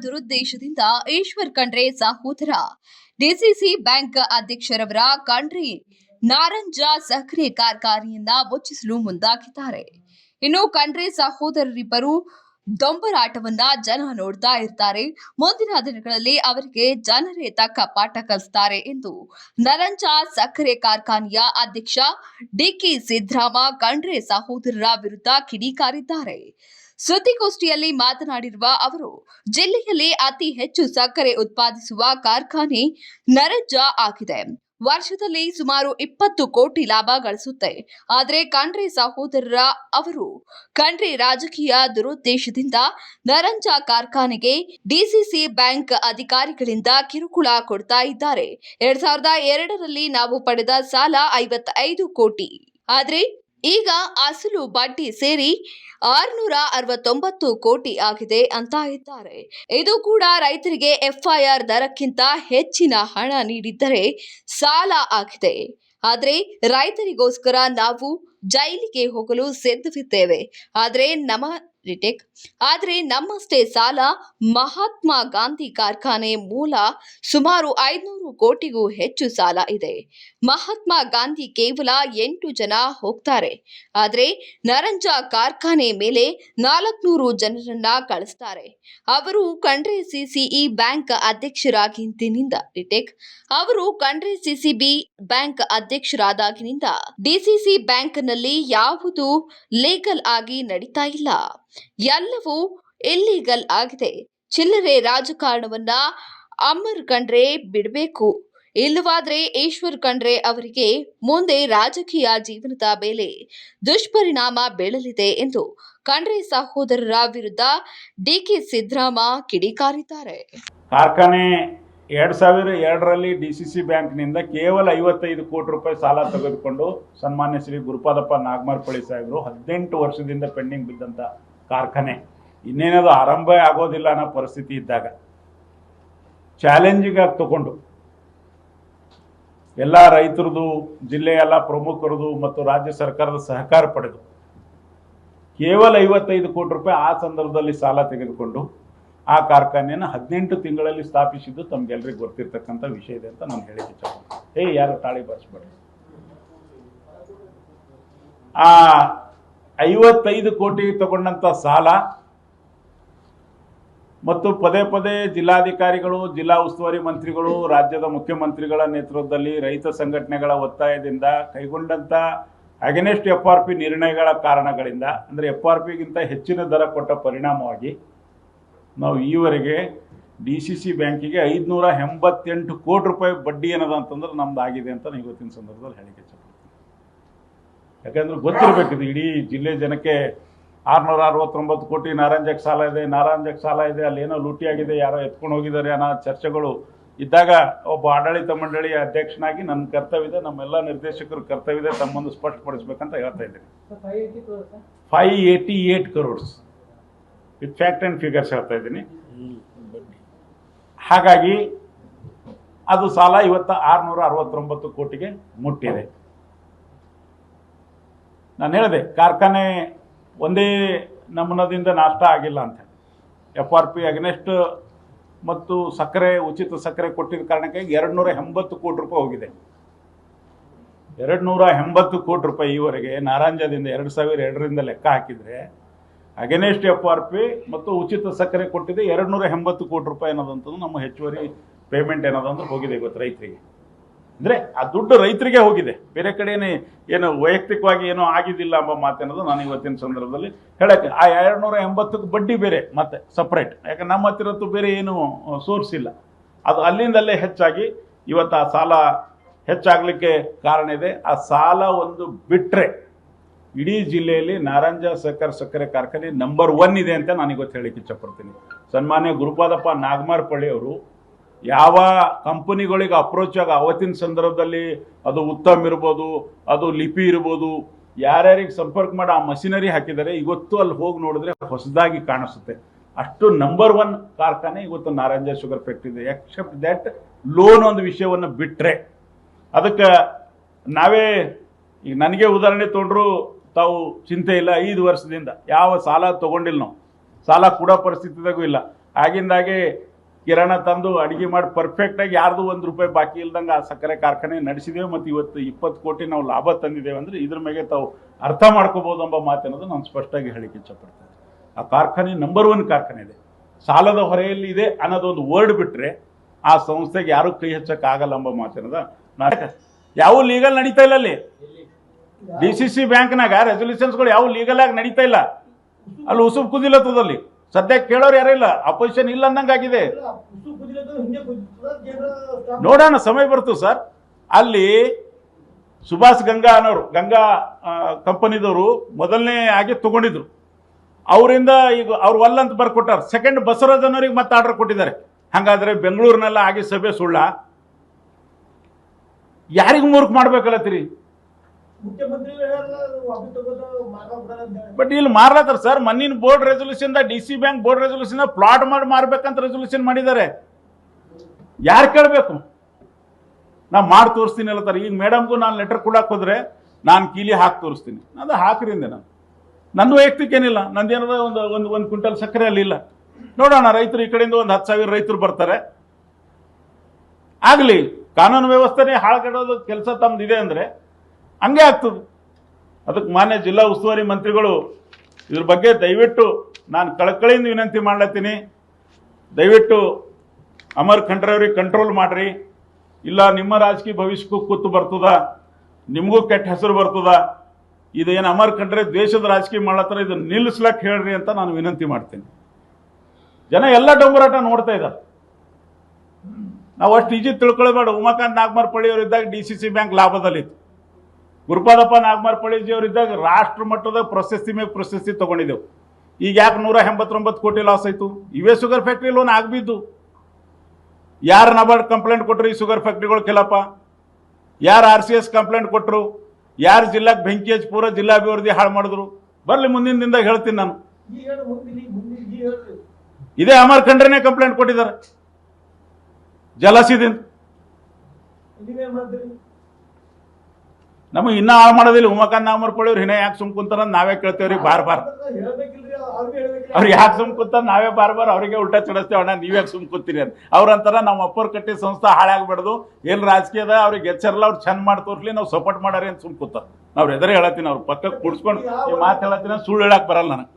ದುರುದ್ದೇಶದಿಂದ ಈಶ್ವರ್ ಖಂಡ್ರೆ ಸಹೋದರ DCC bank ಅಧ್ಯಕ್ಷರವರ Khandre Naranja ಸಕ್ಕರೆ ಕಾರ್ಖಾನೆಯನ್ನ ಮುಚ್ಚಿಸಲು ಮುಂದಾಗಿದ್ದಾರೆ. ಇನ್ನು ಖಂಡ್ರೆ ಸಹೋದರರಿಬ್ಬರು ದೊಂಬರಾಟವನ್ನ ಜನ ನೋಡ್ತಾ ಇರ್ತಾರೆ. ಮುಂದಿನ ದಿನಗಳಲ್ಲಿ ಅವರಿಗೆ ಜನರೇ ತಕ್ಕ ಪಾಠ ಕಲಿಸ್ತಾರೆ ಎಂದು ನರಂಜ ಸಕ್ಕರೆ ಕಾರ್ಖಾನೆಯ ಅಧ್ಯಕ್ಷ ಡಿಕೆ ಸಿದ್ದರಾಮ ಖಂಡ್ರೆ ಸಹೋದರರ ವಿರುದ್ಧ ಕಿಡಿಕಾರಿದ್ದಾರೆ. ಸುದ್ದಿಗೋಷ್ಠಿಯಲ್ಲಿ ಮಾತನಾಡಿರುವ ಅವರು, ಜಿಲ್ಲೆಯಲ್ಲಿ ಅತಿ ಹೆಚ್ಚು ಸಕ್ಕರೆ ಉತ್ಪಾದಿಸುವ ಕಾರ್ಖಾನೆ ನರಂಜ ಆಗಿದೆ. ವರ್ಷದಲ್ಲಿ ಸುಮಾರು 20 ಕೋಟಿ ಲಾಭ ಗಳಿಸುತ್ತೆ. ಆದರೆ ಖಂಡ್ರೆ ಸಹೋದರರ ಅವರು ಖಂಡ್ರೆ ರಾಜಕೀಯ ದುರುದ್ದೇಶದಿಂದ ನರಂಜ ಕಾರ್ಖಾನೆಗೆ ಡಿಸಿಸಿ ಬ್ಯಾಂಕ್ ಅಧಿಕಾರಿಗಳಿಂದ ಕಿರುಕುಳ ಕೊಡ್ತಾ ಇದ್ದಾರೆ. 2002ರಲ್ಲಿ ನಾವು ಪಡೆದ ಸಾಲ 55 ಕೋಟಿ. ಆದ್ರೆ ಈಗ ಅಸಲು ಬಡ್ಡಿ ಸೇರಿ 669 ಕೋಟಿ ಆಗಿದೆ ಅಂತ ಇದ್ದಾರೆ. ಇದು ಕೂಡ ರೈತರಿಗೆ ಎಫ್ಐಆರ್ ದರಕ್ಕಿಂತ ಹೆಚ್ಚಿನ ಹಣ ನೀಡಿದ್ದರೆ ಸಾಲ ಆಗಿದೆ. ಆದ್ರೆ ರೈತರಿಗೋಸ್ಕರ ನಾವು ಜೈಲಿಗೆ ಹೋಗಲು ಸಿದ್ಧವಿದ್ದೇವೆ. ಆದ್ರೆ ನಮ್ಮಷ್ಟೇ ಸಾಲ ಮಹಾತ್ಮ ಗಾಂಧಿ ಕಾರ್ಖಾನೆ ಮೂಲ ಸುಮಾರು 500 ಕೋಟಿಗೂ ಹೆಚ್ಚು ಸಾಲ ಇದೆ. ಮಹಾತ್ಮ ಗಾಂಧಿ ಕೇವಲ 8 ಜನ ಹೋಗ್ತಾರೆ. ಆದ್ರೆ ನರಂಜ ಕಾರ್ಖಾನೆ ಮೇಲೆ 400 ಜನರನ್ನ ಕಳಿಸ್ತಾರೆ. ಅವರು ಖಂಡ್ರೆ ಸಿಸಿಇ ಬ್ಯಾಂಕ್ ಅಧ್ಯಕ್ಷರಾಗಿದ್ದಿನಿಂದ ಅವರು ಖಂಡ್ರೆ ಸಿಸಿಬಿ ಬ್ಯಾಂಕ್ ಅಧ್ಯಕ್ಷರಾದಾಗಿನಿಂದ ಡಿಸಿಸಿ ಬ್ಯಾಂಕ್ ನಲ್ಲಿ ಯಾವುದು ಲೀಗಲ್ ಆಗಿ ನಡೀತಾ ಇಲ್ಲ. ಎಲ್ಲವೂ ಇಲ್ಲೀಗಲ್ ಆಗಿದೆ. ಚಿಲ್ಲರೆ ರಾಜಕಾರಣವನ್ನ ಅಮರ್ ಖಂಡ್ರೆ ಬಿಡಬೇಕು. ಇಲ್ಲವಾದ್ರೆ ಈಶ್ವರ್ ಖಂಡ್ರೆ ಅವರಿಗೆ ಮುಂದೆ ರಾಜಕೀಯ ಜೀವನದ ಮೇಲೆ ದುಷ್ಪರಿಣಾಮ ಬೀಳಲಿದೆ ಎಂದು ಖಂಡ್ರೆ ಸಹೋದರರ ವಿರುದ್ಧ ಡಿಕೆ ಸಿದ್ದರಾಮ ಕಿಡಿಕಾರಿದ್ದಾರೆ. ಕಾರ್ಖಾನೆ 2002ರಲ್ಲಿ ಡಿಸಿಸಿ ಬ್ಯಾಂಕ್ನಿಂದ ಕೇವಲ 55 ಕೋಟಿ ರೂಪಾಯಿ ಸಾಲ ತೆಗೆದುಕೊಂಡು ಸನ್ಮಾನ್ಯ ಶ್ರೀ ಗುರುಪಾದಪ್ಪ ನಾಗಮಾರಪಳ್ಳಿ ಸಾಹೇಬರು 18 ವರ್ಷದಿಂದ ಪೆಂಡಿಂಗ್ ಬಿದ್ದಂಥ ಕಾರ್ಖಾನೆ ಇನ್ನೇನದು ಆರಂಭ ಆಗೋದಿಲ್ಲ ಅನ್ನೋ ಪರಿಸ್ಥಿತಿ ಇದ್ದಾಗ ಚಾಲೆಂಜಿಗಾಗಿ ತಗೊಂಡು ಎಲ್ಲ ರೈತರದು, ಜಿಲ್ಲೆಯ ಎಲ್ಲ ಪ್ರಮುಖರದು ಮತ್ತು ರಾಜ್ಯ ಸರ್ಕಾರದ ಸಹಕಾರ ಪಡೆದು ಕೇವಲ 55 ಕೋಟಿ ರೂಪಾಯಿ ಆ ಸಂದರ್ಭದಲ್ಲಿ ಸಾಲ ತೆಗೆದುಕೊಂಡು ಆ ಕಾರ್ಖಾನೆಯನ್ನು 18 ತಿಂಗಳಲ್ಲಿ ಸ್ಥಾಪಿಸಿದ್ದು ತಮ್ಗೆಲ್ರಿಗೂ ಗೊತ್ತಿರ್ತಕ್ಕಂಥ ವಿಷಯ ಇದೆ ಅಂತ ನಾನು ಹೇಳಿದ್ದೆ. ಯಾರು ತಾಳಿ ಬರ್ಸ್ಬೇಡ್ರಿ. ಆ 55 ಕೋಟಿ ತಗೊಂಡಂಥ ಸಾಲ ಮತ್ತು ಪದೇ ಪದೇ ಜಿಲ್ಲಾಧಿಕಾರಿಗಳು, ಜಿಲ್ಲಾ ಉಸ್ತುವಾರಿ ಮಂತ್ರಿಗಳು, ರಾಜ್ಯದ ಮುಖ್ಯಮಂತ್ರಿಗಳ ನೇತೃತ್ವದಲ್ಲಿ ರೈತ ಸಂಘಟನೆಗಳ ಒತ್ತಾಯದಿಂದ ಕೈಗೊಂಡಂಥ ಅಗೇನೆಸ್ಟ್ FRP ನಿರ್ಣಯಗಳ ಕಾರಣಗಳಿಂದ, ಅಂದರೆ FRPಗಿಂತ ಹೆಚ್ಚಿನ ದರ ಕೊಟ್ಟ ಪರಿಣಾಮವಾಗಿ ನಾವು ಈವರೆಗೆ ಡಿಸಿಸಿ ಬ್ಯಾಂಕಿಗೆ 588 ಕೋಟಿ ರೂಪಾಯಿ ಬಡ್ಡಿ ಏನದ ಅಂತಂದ್ರೆ ನಮ್ದು ಆಗಿದೆ ಅಂತ ನಾನು ಇವತ್ತಿನ ಸಂದರ್ಭದಲ್ಲಿ ಹೇಳಿಕೆ ಇಚ್ಛೆಪಡ್ತೀನಿ. ಯಾಕಂದ್ರೆ ಗೊತ್ತಿರಬೇಕಿದೆ ಇಡೀ ಜಿಲ್ಲೆ ಜನಕ್ಕೆ 669 ಕೋಟಿ ನಾರಂಜಕ್ಕೆ ಸಾಲ ಇದೆ, ನಾರಂಜಕ್ಕೆ ಸಾಲ ಇದೆ, ಅಲ್ಲೇನೋ ಲೂಟಿ ಆಗಿದೆ, ಯಾರೋ ಎತ್ಕೊಂಡು ಹೋಗಿದ್ದಾರೆ ಅನ್ನೋ ಚರ್ಚೆಗಳು ಇದ್ದಾಗ ಒಬ್ಬ ಆಡಳಿತ ಮಂಡಳಿಯ ಅಧ್ಯಕ್ಷನಾಗಿ ನನ್ನ ಕರ್ತವ್ಯ ಇದೆ, ನಮ್ಮೆಲ್ಲ ನಿರ್ದೇಶಕರ ಕರ್ತವ್ಯ ಇದೆ ತಮ್ಮ ಮುಂದೆ ಸ್ಪಷ್ಟಪಡಿಸ್ಬೇಕಂತ ಹೇಳ್ತಾ ಇದ್ದೀನಿ. 588 crores with fact and figures ಹೇಳ್ತಾ ಇದ್ದೀನಿ. ಹಾಗಾಗಿ ಅದು ಸಾಲ ಇವತ್ತು 669 ಕೋಟಿಗೆ ಮುಟ್ಟಿದೆ. ನಾನು ಹೇಳಿದೆ ಕಾರ್ಖಾನೆ ಒಂದೇ ನಮೂನದಿಂದ ನಾಷ್ಟ ಆಗಿಲ್ಲ ಅಂತ ಹೇಳಿ. FRP ಅಗೇನೆಸ್ಟ್ ಮತ್ತು ಸಕ್ಕರೆ, ಉಚಿತ ಸಕ್ಕರೆ ಕೊಟ್ಟಿದ್ದ ಕಾರಣಕ್ಕೆ 280 ಕೋಟಿ ರೂಪಾಯಿ ಹೋಗಿದೆ. 280 ಕೋಟಿ ರೂಪಾಯಿ ಈವರೆಗೆ ನಾರಂಜದಿಂದ 2002ರಿಂದ ಲೆಕ್ಕ ಹಾಕಿದರೆ ಅಗೇನೆಸ್ಟ್ FRP ಮತ್ತು ಉಚಿತ ಸಕ್ಕರೆ ಕೊಟ್ಟಿದೆ 280 ಕೋಟಿ ರೂಪಾಯಿ ಅನ್ನೋದಂತಂದು ನಮ್ಮ ಹೆಚ್ಚುವರಿ ಪೇಮೆಂಟ್ ಏನೋದಂದ್ರೆ ಹೋಗಿದೆ ಇವತ್ತು ರೈತರಿಗೆ. ಅಂದರೆ ಆ ದುಡ್ಡು ರೈತರಿಗೆ ಹೋಗಿದೆ, ಬೇರೆ ಕಡೆ ಏನು ವೈಯಕ್ತಿಕವಾಗಿ ಏನೋ ಆಗಿದ್ದಿಲ್ಲ ಎಂಬ ಮಾತೇನೋದು ನಾನು ಇವತ್ತಿನ ಸಂದರ್ಭದಲ್ಲಿ ಹೇಳಕ್ಕೆ. ಆ 280ಕ್ಕೆ ಬಡ್ಡಿ ಬೇರೆ ಮತ್ತೆ ಸಪ್ರೇಟ್, ಯಾಕಂದ್ರೆ ನಮ್ಮ ಹತ್ತಿರತ್ತು ಬೇರೆ ಏನು ಸೋರ್ಸ್ ಇಲ್ಲ. ಅದು ಅಲ್ಲಿಂದಲ್ಲೇ ಹೆಚ್ಚಾಗಿ ಇವತ್ತು ಆ ಸಾಲ ಹೆಚ್ಚಾಗಲಿಕ್ಕೆ ಕಾರಣ ಇದೆ. ಆ ಸಾಲ ಒಂದು ಬಿಟ್ಟರೆ ಇಡೀ ಜಿಲ್ಲೆಯಲ್ಲಿ ನಾರಂಜ ಸಕ್ಕರೆ ಕಾರ್ಖಾನೆ ನಂಬರ್ 1 ಇದೆ ಅಂತ ನಾನು ಇವತ್ತು ಹೇಳಿಕ್ಕೆ ಇಚ್ಛಪಡ್ತೀನಿ. ಸನ್ಮಾನ್ಯ ಗುರುಪಾದಪ್ಪ ನಾಗಮಾರಪಳ್ಳಿ ಅವರು ಯಾವ ಕಂಪನಿಗಳಿಗೆ ಅಪ್ರೋಚ್ ಆಗ ಅವತ್ತಿನ ಸಂದರ್ಭದಲ್ಲಿ ಅದು ಉತ್ತಮ್ ಇರ್ಬೋದು, ಅದು ಲಿಪಿ ಇರ್ಬೋದು, ಯಾರ್ಯಾರಿಗೆ ಸಂಪರ್ಕ ಮಾಡಿ ಆ ಮಷಿನರಿ ಹಾಕಿದ್ದಾರೆ, ಇವತ್ತು ಅಲ್ಲಿ ಹೋಗಿ ನೋಡಿದ್ರೆ ಹೊಸದಾಗಿ ಕಾಣಿಸುತ್ತೆ. ಅಷ್ಟು ನಂಬರ್ 1 ಕಾರ್ಖಾನೆ ಇವತ್ತು ನಾರಂಜ ಶುಗರ್ ಫ್ಯಾಕ್ಟ್ರಿ ಇದೆ. ಎಕ್ಸೆಪ್ಟ್ ದ್ಯಾಟ್ ಲೋನ್ ಒಂದು ವಿಷಯವನ್ನು ಬಿಟ್ಟರೆ ಅದಕ್ಕೆ ನಾವೇ ಈಗ ನನಗೆ ಉದಾಹರಣೆ ತೊಗೊಂಡ್ರು ತಾವು ಚಿಂತೆ ಇಲ್ಲ. 5 ವರ್ಷದಿಂದ ಯಾವ ಸಾಲ ತೊಗೊಂಡಿಲ್ಲ, ನಾವು ಸಾಲ ಕೊಡೋ ಪರಿಸ್ಥಿತಿದಾಗೂ ಇಲ್ಲ. ಆಗಿಂದಾಗೆ ಕಿರಣ ತಂದು ಅಡಿಗೆ ಮಾಡಿ ಪರ್ಫೆಕ್ಟಾಗಿ ಯಾರ್ದು ₹1 ಬಾಕಿ ಇಲ್ದಂಗೆ ಆ ಸಕ್ಕರೆ ಕಾರ್ಖಾನೆ ನಡೆಸಿದ್ದೇವೆ ಮತ್ತು ಇವತ್ತು 20 ಕೋಟಿ ನಾವು ಲಾಭ ತಂದಿದ್ದೇವೆ ಅಂದರೆ ಇದ್ರ ಮೇಲೆ ತಾವು ಅರ್ಥ ಮಾಡ್ಕೋಬೋದು ಎಂಬ ಮಾತನ್ನೋದು ನಾನು ಸ್ಪಷ್ಟವಾಗಿ ಹೇಳಿಕ್ಕೆ ಇಚ್ಛಪಡ್ತೇನೆ. ಆ ಕಾರ್ಖಾನೆ ನಂಬರ್ 1 ಕಾರ್ಖಾನೆ ಇದೆ, ಸಾಲದ ಹೊರೆಯಲ್ಲಿ ಇದೆ ಅನ್ನೋದೊಂದು ವರ್ಡ್ ಬಿಟ್ಟರೆ ಆ ಸಂಸ್ಥೆಗೆ ಯಾರೂ ಕೈ ಹಚ್ಚಕ್ಕಾಗಲ್ಲ ಎಂಬ ಮಾತನ್ನೋದ ಯಾವ ಲೀಗಲ್ ನಡೀತಾ ಇಲ್ಲ ಅಲ್ಲಿ. DCC ಬ್ಯಾಂಕ್ನಾಗ ರೆಸೊಲ್ಯೂಷನ್ಸ್ಗಳು ಯಾವ ಲೀಗಲ್ ಆಗಿ ನಡೀತಾ ಇಲ್ಲ, ಅಲ್ಲಿ ಉಸುಬ್ ಕುದಿಲತ್ತದಲ್ಲಿ ಸದ್ಯ ಕೇಳೋರು ಯಾರೂ ಇಲ್ಲ, ಅಪೋಸಿಷನ್ ಇಲ್ಲ ಅನ್ನಂಗಾಗಿದೆ. ನೋಡೋಣ, ಸಮಯ ಬರ್ತು ಸರ್. ಅಲ್ಲಿ ಸುಭಾಷ್ ಗಂಗಾ ಅನ್ನೋರು, ಗಂಗಾ ಕಂಪನಿದವರು ಮೊದಲನೇ ಆಗಿ ತಗೊಂಡಿದ್ರು, ಅವರಿಂದ ಈಗ ಅವ್ರು ಒಲ್ಲ ಅಂತ ಬರ್ಕೊಟ್ಟಾರ. ಸೆಕೆಂಡ್ ಬಸವರಾಜ್ ಅನ್ನೋರಿಗೆ ಮತ್ತೆ ಆರ್ಡರ್ ಕೊಟ್ಟಿದ್ದಾರೆ. ಹಾಗಾದ್ರೆ ಬೆಂಗಳೂರಿನೆಲ್ಲ ಆಗಿ ಸಭೆ ಸುಳ್ಳ? ಯಾರಿಗೂ ಮೂರ್ಖ ಮಾಡ್ಬೇಕಲ್ಲತ್ತೀರಿ? ಬಟ್ ಇಲ್ಲಿ ಮಾರ್ಲತ್ತಾರ ಸರ್. ಮಣ್ಣಿನ board resolution DC bank board resolution plot ಮಾಡಿ ಮಾರ್ಬೇಕಂತ ರೆಸೊಲ್ಯೂಷನ್ ಮಾಡಿದ್ದಾರೆ. ಯಾರು ಕೇಳಬೇಕು? ನಾ ಮಾಡಿ ತೋರಿಸ್ತೀನಿ ಅಲ್ಲತ್ತಾರ. ಈಗ ಮೇಡಮ್ಗೂ ನಾನು ಲೆಟರ್ ಕೊಡಕ್ಕೆ ಹೋದ್ರೆ ನಾನು ಕೀಲಿ ಹಾಕಿ ತೋರಿಸ್ತೀನಿ, ಅದು ಹಾಕ್ರಿಂದ ನಾನು ನನ್ನ ವೈಯಕ್ತಿಕ ಏನಿಲ್ಲ, ನಂದೇನದ ಒಂದು ಕ್ವಿಂಟಲ್ ಸಕ್ಕರೆ ಅಲ್ಲಿ ಇಲ್ಲ. ನೋಡೋಣ, ರೈತರು ಈ ಕಡೆಯಿಂದ ಒಂದು 10,000 ರೈತರು ಬರ್ತಾರೆ, ಆಗಲಿ. ಕಾನೂನು ವ್ಯವಸ್ಥೆನೇ ಹಾಳ್ಗೆಡೋದು ಕೆಲಸ ತಮ್ಮದಿದೆ ಅಂದರೆ ಹಂಗೆ ಆಗ್ತದೆ. ಅದಕ್ಕೆ ಮಾನ್ಯ ಜಿಲ್ಲಾ ಉಸ್ತುವಾರಿ ಮಂತ್ರಿಗಳು ಇದ್ರ ಬಗ್ಗೆ ದಯವಿಟ್ಟು ನಾನು ಕಳಕಳಿಯಿಂದ ವಿನಂತಿ ಮಾಡ್ಲತ್ತೀನಿ, ದಯವಿಟ್ಟು ಅಮರ್ ಖಂಡ್ರೆ ಅವ್ರಿಗೆ ಕಂಟ್ರೋಲ್ ಮಾಡ್ರಿ. ಇಲ್ಲ ನಿಮ್ಮ ರಾಜಕೀಯ ಭವಿಷ್ಯಕ್ಕೂ ಕೂತು ಬರ್ತದ, ನಿಮಗೂ ಕೆಟ್ಟ ಹೆಸರು ಬರ್ತದ. ಇದೇನು ಅಮರ್ ಖಂಡ್ರೆ ದ್ವೇಷದ ರಾಜಕೀಯ ಮಾಡ್ಲತ್ತಾರ, ಇದು ನಿಲ್ಲಿಸ್ಲಕ್ಕೆ ಹೇಳ್ರಿ ಅಂತ ನಾನು ವಿನಂತಿ ಮಾಡ್ತೀನಿ. ಜನ ಎಲ್ಲ ಡೊಂಬರಾಟ ನೋಡ್ತಾ ಇದ್ದಾರೆ. ನಾವು ಅಷ್ಟು ಈಜಿ ತಿಳ್ಕೊಳ್ಬೇಡ. ಉಮಾಕಾಂತ್ ನಾಗಮಾರ್ಪಳ್ಳಿ ಅವರಿದ್ದಾಗ DCC ಬ್ಯಾಂಕ್ ಲಾಭದಲ್ಲಿತ್ತು. ಗುರುಪಾದಪ್ಪ ನಾಗಮಾರ್ಪಳ್ಳಿಜಿ ಅವರಿದ್ದಾಗ ರಾಷ್ಟ್ರ ಮಟ್ಟದ ಪ್ರಶಸ್ತಿ ಮೇಲೆ ಪ್ರಶಸ್ತಿ ತಗೊಂಡಿದ್ದೆವು. ಈಗ ಯಾಕೆ 189 ಕೋಟಿ ಲಾಸ್ ಆಯಿತು? ಇವೇ ಶುಗರ್ ಫ್ಯಾಕ್ಟ್ರಿ ಲೋನ್ ಆಗ್ಬಿದ್ದು. ಯಾರು ನಬಾರ್ಡ್ ಕಂಪ್ಲೇಂಟ್ ಕೊಟ್ಟರು ಈ ಶುಗರ್ ಫ್ಯಾಕ್ಟ್ರಿಗಳು ಕೆಲಪ್ಪ? ಯಾರು RCS ಕಂಪ್ಲೇಂಟ್ ಕೊಟ್ಟರು? ಯಾರು ಜಿಲ್ಲಾಕ್ಕೆ ಬೆಂಕಿ ಹಚ್ಚಿ ಪೂರ ಜಿಲ್ಲಾ ಅಭಿವೃದ್ಧಿ ಹಾಳು ಮಾಡಿದ್ರು? ಬರಲಿ, ಮುಂದಿನ ದಿನದಾಗ ಹೇಳ್ತೀನಿ ನಾನು. ಇದೇ ಅಮರ್ ಖಂಡ್ರೆನೇ ಕಂಪ್ಲೇಂಟ್ ಕೊಟ್ಟಿದ್ದಾರೆ ಜಲಸಿದಿಂದ. ನಮಗೆ ಇನ್ನೂ ಹಾಳು ಮಾಡೋದಿಲ್ಲ. ಉಮಾಕಾಂತ್ ನಾಗಮಾರ್ಪಳ್ಳಿ ಅವ್ರು ಹಿನ್ನ ಯಾಕೆ ಸುಮ್ ಕುಂತಾರ ನಾವೇ ಕೇಳ್ತೇವ್ರಿ ಬಾರ್ ಅವ್ರಿಗೆ ಯಾಕೆ ಸುಮ್ ಕುಂತಾರ ನಾವೇ ಬಾರ್ ಅವರಿಗೆ ಉಲ್ಟಾ ಚಡಿಸ್ತೇವೆ. ಅಣ್ಣ ನೀವ್ ಯಾಕೆ ಸುಮ್ ಕೂತೀರಿ ಅಂತ ಅವ್ರಂತಾರ. ನಮ್ಮ ಅಪ್ಪರ್ ಕಟ್ಟಿ ಸಂಸ್ಥೆ ಹಾಳಾಗ್ಬಿಡ್ದು, ಏನ್ ರಾಜಕೀಯದ ಅವ್ರಿಗೆ ಎಚ್ಚರಲ್ಲ, ಅವ್ರು ಚಂದ ಮಾಡಿ ತೋರ್ಲಿ, ನಾವು ಸಪೋರ್ಟ್ ಮಾಡಾರಿ ಅಂತ ಸುಮ್ ಕೂತಾರ. ನಾವ್ ಎದುರು ಹೇಳತ್ತೀನಿ, ಅವ್ರ ಪಕ್ಕಕ್ಕೆ ಕುಡ್ಸ್ಕೊಂಡು ಈ ಮಾತು ಹೇಳತ್ತೀನಿ, ಸುಳ್ಳು ಹೇಳಕ್ ಬರಲ್ಲ ನನಗೆ.